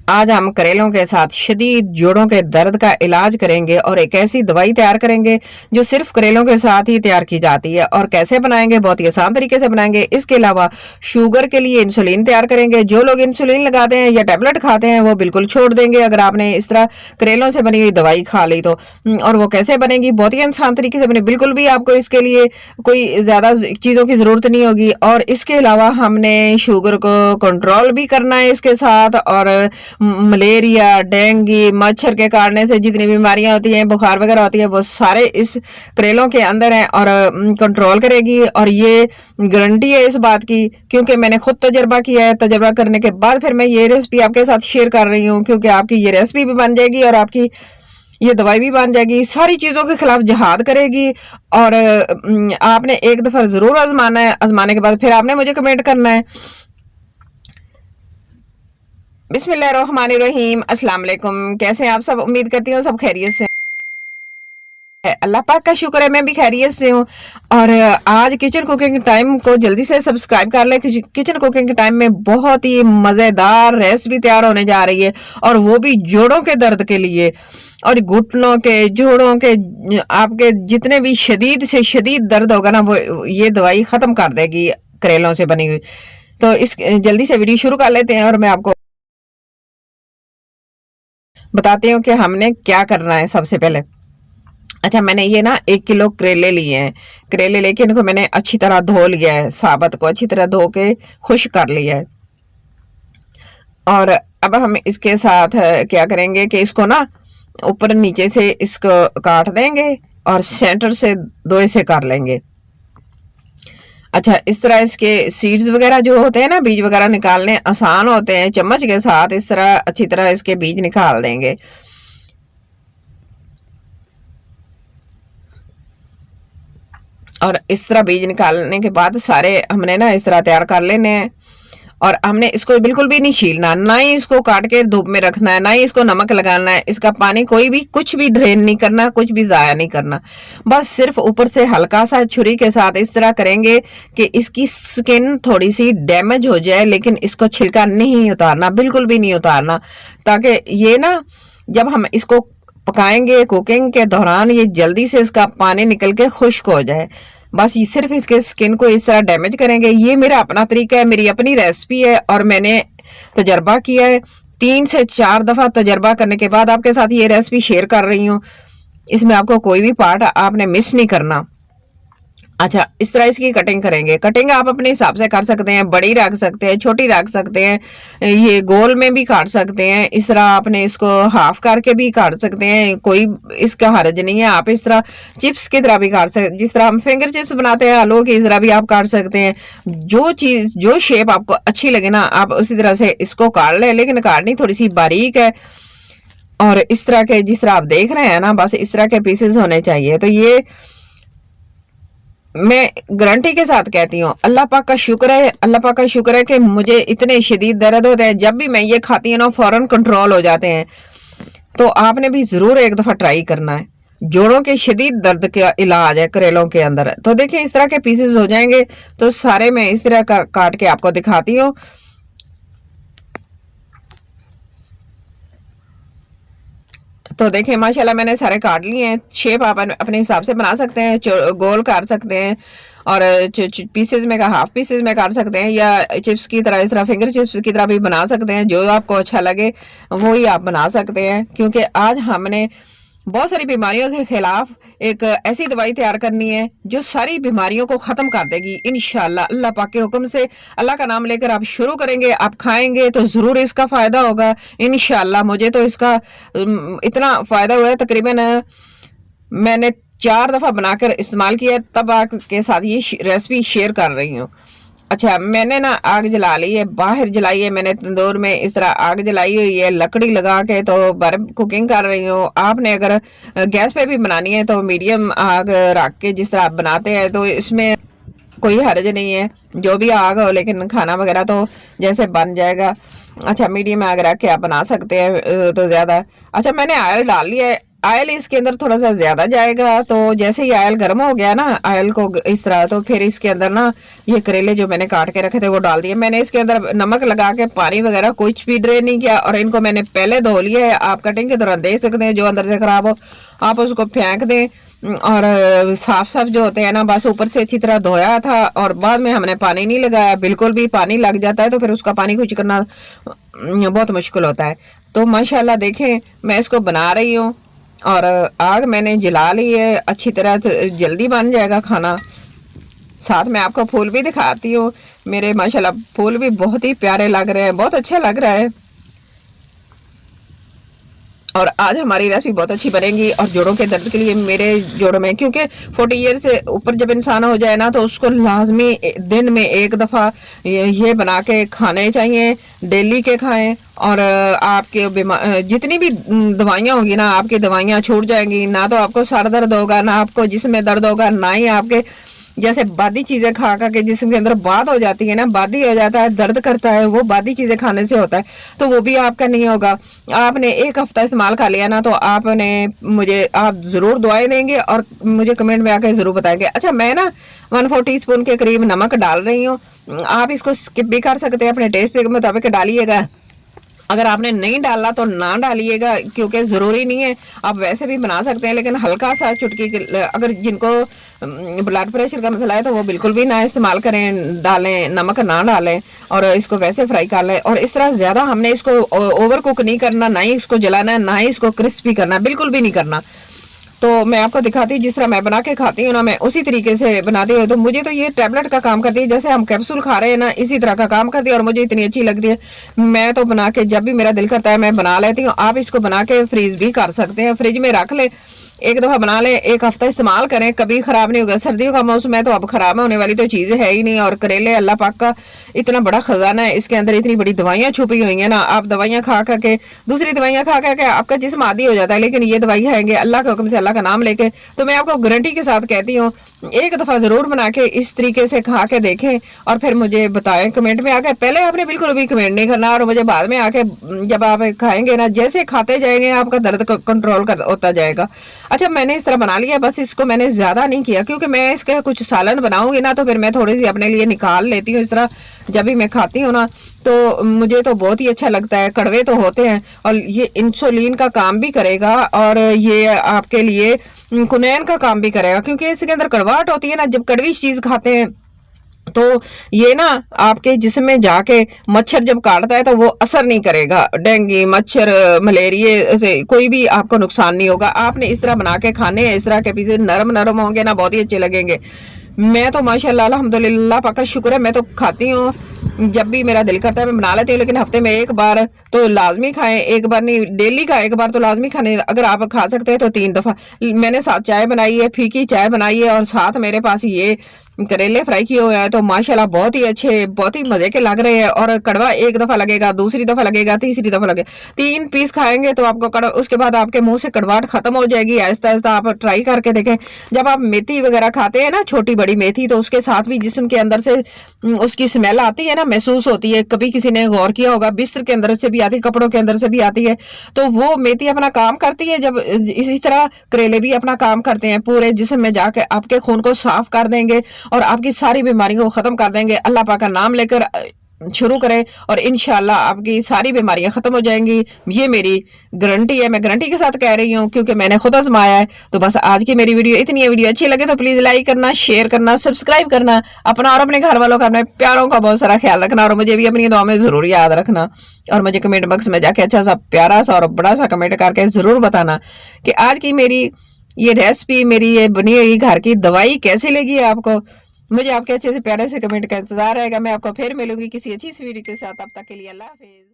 आज हम करेलों के साथ शदीद जोड़ों के दर्द का इलाज करेंगे और एक ऐसी दवाई तैयार करेंगे जो सिर्फ करेलों के साथ ही तैयार की जाती है। और कैसे बनाएंगे, बहुत ही आसान तरीके से बनाएंगे। इसके अलावा शुगर के लिए इंसुलिन तैयार करेंगे। जो लोग इंसुलिन लगाते हैं या टेबलेट खाते हैं वो बिल्कुल छोड़ देंगे अगर आपने इस तरह करेलों से बनी हुई दवाई खा ली तो। और वो कैसे बनेगी, बहुत ही आसान तरीके से बने, बिल्कुल भी आपको इसके लिए कोई ज्यादा चीजों की जरूरत नहीं होगी। और इसके अलावा हमने शुगर को कंट्रोल भी करना है इसके साथ। और मलेरिया, डेंगू, मच्छर के काटने से जितनी बीमारियां होती हैं, बुखार वगैरह होती है, वो सारे इस करेलों के अंदर हैं और कंट्रोल करेगी। और ये गारंटी है इस बात की, क्योंकि मैंने खुद तजर्बा किया है। तजर्बा करने के बाद फिर मैं ये रेसिपी आपके साथ शेयर कर रही हूँ, क्योंकि आपकी ये रेसिपी भी बन जाएगी और आपकी ये दवाई भी बन जाएगी, सारी चीजों के खिलाफ जिहाद करेगी। और आपने एक दफा जरूर आजमाना है। आजमाने के बाद फिर आपने मुझे कमेंट करना है। बिस्मिल्लाहिर्रहमानिर्रहीम, अस्सलाम वालेकुम। कैसे हैं आप सब? उम्मीद करती हूँ सब खैरियत से हैं। अल्लाह पाक का शुक्र है मैं भी खैरियत से हूँ। और आज किचन कुकिंग टाइम को जल्दी से सब्सक्राइब कर लें। किचन कुकिंग टाइम में बहुत ही मज़ेदार रेसिपी तैयार होने जा रही है, और वो भी जोड़ों के दर्द के लिए। और घुटनों के, जोड़ों के, आपके जितने भी शदीद से शदीद दर्द होगा ना, वो ये दवाई ख़त्म कर देगी करेलों से बनी हुई। तो इस जल्दी से वीडियो शुरू कर लेते हैं और मैं आपको बताती हूँ कि हमने क्या करना है सबसे पहले। अच्छा, मैंने ये ना 1 किलो करेले लिए हैं। करेले लेके इनको मैंने अच्छी तरह धो लिया है, साबुत को अच्छी तरह धो के खुश्क कर लिया है। और अब हम इसके साथ क्या करेंगे कि इसको ना ऊपर नीचे से इसको काट देंगे और सेंटर से 2 हिस्से कर लेंगे। अच्छा, इस तरह इसके सीड्स वगैरह जो होते हैं ना, बीज वगैरह निकालने आसान होते हैं। चम्मच के साथ इस तरह अच्छी तरह इसके बीज निकाल देंगे। और इस तरह बीज निकालने के बाद सारे हमने ना इस तरह तैयार कर लेने हैं। और हमने इसको बिल्कुल भी नहीं छीलना, ना ही इसको काट के धूप में रखना है, ना ही इसको नमक लगाना है। इसका पानी कोई भी कुछ भी ड्रेन नहीं करना, कुछ भी ज़ाया नहीं करना। बस सिर्फ ऊपर से हल्का सा छुरी के साथ इस तरह करेंगे कि इसकी स्किन थोड़ी सी डैमेज हो जाए, लेकिन इसको छिलका नहीं उतारना, बिल्कुल भी नहीं उतारना, ताकि ये ना जब हम इसको पकाएंगे कुकिंग के दौरान ये जल्दी से इसका पानी निकल के खुश्क हो जाए। बस ये सिर्फ इसके स्किन को इस तरह डैमेज करेंगे। ये मेरा अपना तरीका है, मेरी अपनी रेसिपी है, और मैंने तजर्बा किया है। 3 से 4 दफ़ा तजर्बा करने के बाद आपके साथ ये रेसिपी शेयर कर रही हूँ। इसमें आपको कोई भी पार्ट आपने मिस नहीं करना। अच्छा, इस तरह इसकी कटिंग करेंगे। कटिंग आप अपने हिसाब से कर सकते हैं, बड़ी रख सकते हैं, छोटी रख सकते हैं, ये गोल में भी काट सकते हैं। इस तरह आपने इसको हाफ करके भी काट सकते हैं, कोई इसका हर्ज नहीं है। आप इस तरह चिप्स की तरह भी काट सकते हैं, जिस तरह हम फिंगर चिप्स बनाते हैं आलू की, इस तरह भी आप काट सकते हैं। जो चीज़, जो शेप आपको अच्छी लगे ना, आप उसी तरह से इसको काट लें, लेकिन काटनी थोड़ी सी बारीक है। और इस तरह के, जिस तरह आप देख रहे हैं ना, बस इस तरह के पीसेस होने चाहिए। तो ये मैं गारंटी के साथ कहती हूँ, अल्लाह पाक का शुक्र है, अल्लाह पाक का शुक्र है कि मुझे इतने शदीद दर्द होते हैं, जब भी मैं ये खाती हूँ ना फौरन कंट्रोल हो जाते हैं। तो आपने भी ज़रूर एक दफ़ा ट्राई करना है। जोड़ों के शदीद दर्द का इलाज है करेलों के अंदर। तो देखिए इस तरह के पीसेस हो जाएंगे। तो सारे मैं इस तरह का काट के आपको दिखाती हूँ। तो देखिए माशाल्लाह मैंने सारे काट लिए हैं। शेप आप अपने हिसाब से बना सकते हैं, गोल काट सकते हैं, और पीसेज में का हाफ पीसेज में काट सकते हैं, या चिप्स की तरह, इस तरह फिंगर चिप्स की तरह भी बना सकते हैं। जो आपको अच्छा लगे वो ही आप बना सकते हैं, क्योंकि आज हमने बहुत सारी बीमारियों के खिलाफ एक ऐसी दवाई तैयार करनी है जो सारी बीमारियों को ख़त्म कर देगी इंशाल्लाह। अल्लाह पाक के हुक्म से अल्लाह का नाम लेकर आप शुरू करेंगे, आप खाएंगे तो ज़रूर इसका फ़ायदा होगा इंशाल्लाह। मुझे तो इसका इतना फ़ायदा हुआ है, तकरीबन मैंने 4 दफ़ा बनाकर इस्तेमाल किया, तब आपके साथ ये रेसिपी शेयर कर रही हूँ। अच्छा, मैंने ना आग जला ली है, बाहर जलाई है मैंने तंदूर में, इस तरह आग जलाई हुई है लकड़ी लगा के, तो बर्फ कुकिंग कर रही हूँ। आपने अगर गैस पे भी बनानी है तो मीडियम आग रख के जिस तरह आप बनाते हैं, तो इसमें कोई हर्ज नहीं है, जो भी आग हो, लेकिन खाना वगैरह तो जैसे बन जाएगा। अच्छा, मीडियम आग रख के आप बना सकते हैं तो ज़्यादा। अच्छा, मैंने ऑयल डाल लिया है। ऑयल इसके अंदर थोड़ा सा ज़्यादा जाएगा। तो जैसे ही ऑयल गर्म हो गया ना, ऑयल को इस तरह, तो फिर इसके अंदर ना ये करेले जो मैंने काट के रखे थे वो डाल दिए। मैंने इसके अंदर नमक लगा के पानी वगैरह कुछ भी ड्रेन नहीं किया, और इनको मैंने पहले धो लिया है। आप कटिंग के दौरान देख सकते हैं, जो अंदर से खराब हो आप उसको फेंक दें, और साफ साफ जो होते हैं ना, बस ऊपर से अच्छी तरह धोया था, और बाद में हमने पानी नहीं लगाया। बिल्कुल भी पानी लग जाता है तो फिर उसका पानी कुछ करना बहुत मुश्किल होता है। तो माशाल्लाह देखें, मैं इसको बना रही हूँ, और आग मैंने जला ली है अच्छी तरह, तो जल्दी बन जाएगा खाना। साथ में आपको फूल भी दिखाती हूँ। मेरे माशाल्लाह फूल भी बहुत ही प्यारे लग रहे हैं, बहुत अच्छा लग रहा है। और आज हमारी रेसिपी बहुत अच्छी बनेगी। और जोड़ों के दर्द के लिए, मेरे जोड़ों में, क्योंकि 40 ईयर से ऊपर जब इंसान हो जाए ना, तो उसको लाजमी दिन में एक दफ़ा ये बना के खाने चाहिए, डेली के खाएं। और आपके जितनी भी दवाइयाँ होगी ना, आपकी दवाइयाँ छूट जाएंगी। ना तो आपको सर दर्द होगा, ना आपको जिस्म में दर्द होगा, ना ही आपके जैसे बादी चीजें खा खा के जिसम के अंदर बाद हो जाती है ना, बादी हो जाता है, दर्द करता है, वो बादी चीजें खाने से होता है। तो वो भी आपका नहीं होगा। आपने एक हफ्ता इस्तेमाल कर लिया ना, तो आपने आप जरूर दुआएं देंगे और मुझे कमेंट में आकर जरूर बताएंगे। अच्छा, मैं ना 1/4 टीस्पून के करीब नमक डाल रही हूँ। आप इसको स्किप भी कर सकते हैं, अपने टेस्ट के मुताबिक डालिएगा। अगर आपने नहीं डाला तो ना डालिएगा, क्योंकि ज़रूरी नहीं है, आप वैसे भी बना सकते हैं। लेकिन हल्का सा चुटकी, अगर जिनको ब्लड प्रेशर का मसला है तो वो बिल्कुल भी ना इस्तेमाल करें, डालें नमक ना डालें, और इसको वैसे फ्राई कर लें। और इस तरह ज़्यादा हमने इसको ओवर कुक नहीं करना, ना ही इसको जलाना है, ना ही इसको क्रिस्पी करना, बिल्कुल भी नहीं करना। तो मैं आपको दिखाती हूँ, जिस तरह मैं बना के खाती हूँ ना, मैं उसी तरीके से बनाती हूँ। तो मुझे तो ये टैबलेट का काम करती है, जैसे हम कैप्सूल खा रहे हैं ना, इसी तरह का काम करती है, और मुझे इतनी अच्छी लगती है। मैं तो बना के जब भी मेरा दिल करता है मैं बना लेती हूँ। आप इसको बना के फ्रीज भी कर सकते हैं, फ्रिज में रख ले, एक दफ़ा बना ले, एक हफ्ता इस्तेमाल करें, कभी ख़राब नहीं होगा। सर्दियों का मौसम है तो अब ख़राब होने वाली तो चीज़ है ही नहीं। और करेले अल्लाह पाक का इतना बड़ा ख़जाना है, इसके अंदर इतनी बड़ी दवाइयाँ छुपी हुई हैं ना। आप दवाइयाँ खा के, दूसरी दवाइयाँ खा के आपका जिस्म आदी हो जाता है, लेकिन ये दवाई खाएंगे अल्लाह के हुक्म से, अल्लाह का नाम लेके, तो मैं आपको गारंटी के साथ कहती हूँ, एक दफ़ा ज़रूर बना के इस तरीके से खा के देखें, और फिर मुझे बताएं कमेंट में आके। पहले आपने बिल्कुल भी कमेंट नहीं करना, और मुझे बाद में आके, जब आप खाएंगे ना, जैसे खाते जाएंगे आपका दर्द कंट्रोल होता जाएगा। अच्छा, मैंने इस तरह बना लिया, बस इसको मैंने ज़्यादा नहीं किया, क्योंकि मैं इसका कुछ सालन बनाऊंगी ना, तो फिर मैं थोड़ी सी अपने लिए निकाल लेती हूँ। इस तरह जब भी मैं खाती हूँ ना, तो मुझे तो बहुत ही अच्छा लगता है। कड़वे तो होते हैं, और ये इंसुलिन का काम भी करेगा, और ये आपके लिए कुनैन का काम भी करेगा, क्योंकि इसके अंदर कड़वाहट होती है ना, जब कड़वी चीज़ खाते हैं तो ये ना आपके जिस्म में जाके मच्छर जब काटता है तो वो असर नहीं करेगा। डेंगू, मच्छर, मलेरिया से कोई भी आपको नुकसान नहीं होगा। आपने इस तरह बना के खाने हैं, इस तरह के पीछे नरम नरम होंगे ना, बहुत ही अच्छे लगेंगे। मैं तो माशाल्लाह अल्हम्दुलिल्लाह पाक का शुक्र है, मैं तो खाती हूँ, जब भी मेरा दिल करता है मैं बना लेती हूँ। लेकिन हफ्ते में एक बार तो लाजमी खाएं, एक बार नहीं, डेली का एक बार तो लाजमी खाने। अगर आप खा सकते हैं तो 3 दफ़ा। मैंने साथ चाय बनाई है, फीकी चाय बनाई है, और साथ मेरे पास ये करेले फ्राई किए हुए हैं, तो माशाल्लाह बहुत ही अच्छे, बहुत ही मजे के लग रहे हैं। और कड़वा एक दफ़ा लगेगा, दूसरी दफ़ा लगेगा, तीसरी दफ़ा लगेगा, 3 पीस खाएंगे तो आपको कड़वा, उसके बाद आपके मुंह से कड़वाहट खत्म हो जाएगी। आहिस्ता आहिस्ता आप ट्राई करके देखें। जब आप मेथी वगैरह खाते हैं ना, छोटी बड़ी मेथी, तो उसके साथ भी जिस्म के अंदर से उसकी स्मेल आती है ना, महसूस होती है। कभी किसी ने गौर किया होगा, बिस्तर के अंदर से भी आती है, कपड़ों के अंदर से भी आती है। तो वो मेथी अपना काम करती है, जब इसी तरह करेले भी अपना काम करते हैं, पूरे जिस्म में जाके आपके खून को साफ कर देंगे, और आपकी सारी बीमारियों को ख़त्म कर देंगे। अल्लाह पाक का नाम लेकर शुरू करें, और इंशाल्लाह आपकी सारी बीमारियां ख़त्म हो जाएंगी। ये मेरी गारंटी है, मैं गारंटी के साथ कह रही हूँ, क्योंकि मैंने खुद आजमाया है। तो बस आज की मेरी वीडियो इतनी है। वीडियो अच्छी लगे तो प्लीज़ लाइक करना, शेयर करना, सब्सक्राइब करना, अपना और अपने घर वालों का, अपने प्यारों का बहुत सारा ख्याल रखना, और मुझे भी अपनी दुआ में ज़रूर याद रखना। और मुझे कमेंट बॉक्स में जाके अच्छा सा, प्यारा सा और बड़ा सा कमेंट करके ज़रूर बताना कि आज की मेरी ये रेसिपी, मेरी ये बनी हुई घर की दवाई कैसी लगी आपको। मुझे आपके अच्छे से प्यारे से कमेंट का इंतजार रहेगा। मैं आपको फिर मिलूंगी किसी अच्छी सी वीडियो के साथ। अब तक के लिए अल्लाह हाफिज।